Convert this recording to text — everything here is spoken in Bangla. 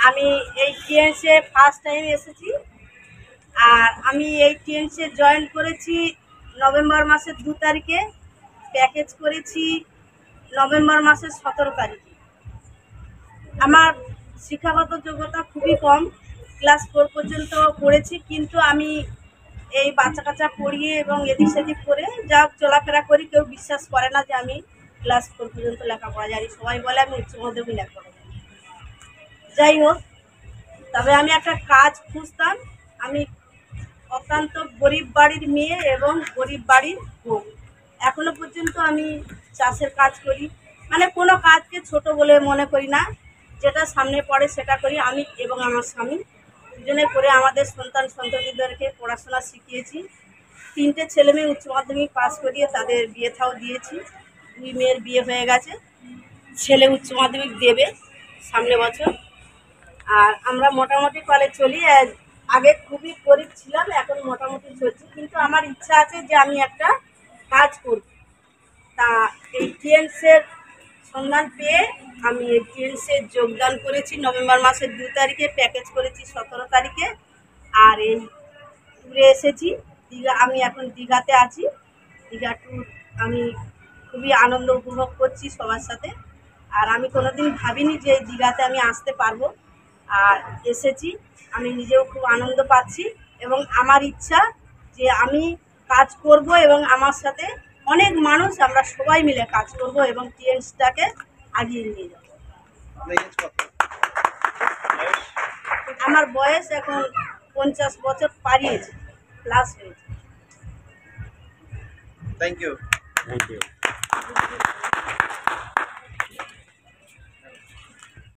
আমি এই টিএনসে ফার্স্ট টাইম এসেছি। আর আমি এই টিএনসে জয়েন করেছি নভেম্বর মাসের 2 তারিখে, প্যাকেজ করেছি নভেম্বর মাসের 17 তারিখে। আমার শিক্ষাগত যোগ্যতা খুবই কম, ক্লাস 4 পর্যন্ত পড়েছি, কিন্তু আমি এই বাচ্চা কাচ্চা পড়িয়ে এবং এদিক সেদিক করে যা চলাফেরা করি, কেউ বিশ্বাস করে না যে আমি ক্লাস 4 পর্যন্ত লেখাপড়া জানি। সবাই বলে আমি উচ্চ মাধ্যমিক লেখাপড়া জানি। যাই হোক, তবে আমি একটা কাজ খুঁজতাম। আমি অত্যন্ত গরিব বাড়ির মেয়ে এবং গরিব বাড়ির বউ। এখনো পর্যন্ত আমি চাষের কাজ করি, মানে কোনো কাজকে ছোট বলে মনে করি না, যেটা সামনে পড়ে সেটা করি। আমি এবং আমার স্বামী দুজনে করে আমাদের সন্তান সন্ততিদেরকে পড়াশোনা শিখিয়েছি। 3টে ছেলে মেয়ে উচ্চ মাধ্যমিক পাস করিয়ে তাদের বিয়ে থাও দিয়েছি। 2 মেয়ের বিয়ে হয়ে গেছে, ছেলে উচ্চ মাধ্যমিক দেবে সামনে বছর। আর আমরা মোটামুটি কলেজ চলি। আগে খুবই গরিব ছিলাম, এখন মোটামুটি চলছি, কিন্তু আমার ইচ্ছা আছে যে আমি একটা কাজ করব। তা এই টিএনসের সন্ধান পেয়ে আমি এই টিএনসে যোগদান করেছি নভেম্বর মাসের 2 তারিখে, প্যাকেজ করেছি 17 তারিখে। আর এই ট্যুরে এসেছি দীঘা। আমি এখন দীঘাতে আছি। দীঘা ট্যুর আমি খুবই আনন্দ উপভোগ করছি সবার সাথে। আর আমি কোনোদিন ভাবিনি যে এই দীঘাতে আমি আসতে পারবো, আর এসেছি। আমি নিজেও খুব আনন্দ পাচ্ছি এবং আমার ইচ্ছা যে আমি কাজ করব এবং আমার সাথে অনেক মানুষ, আমরা সবাই মিলে কাজ করব এবং টিএনসটাকে আগিয়ে নিয়ে যাব। আমার বয়স এখন 50 বছর পারিয়েছে, প্লাস হয়েছে। Thank you.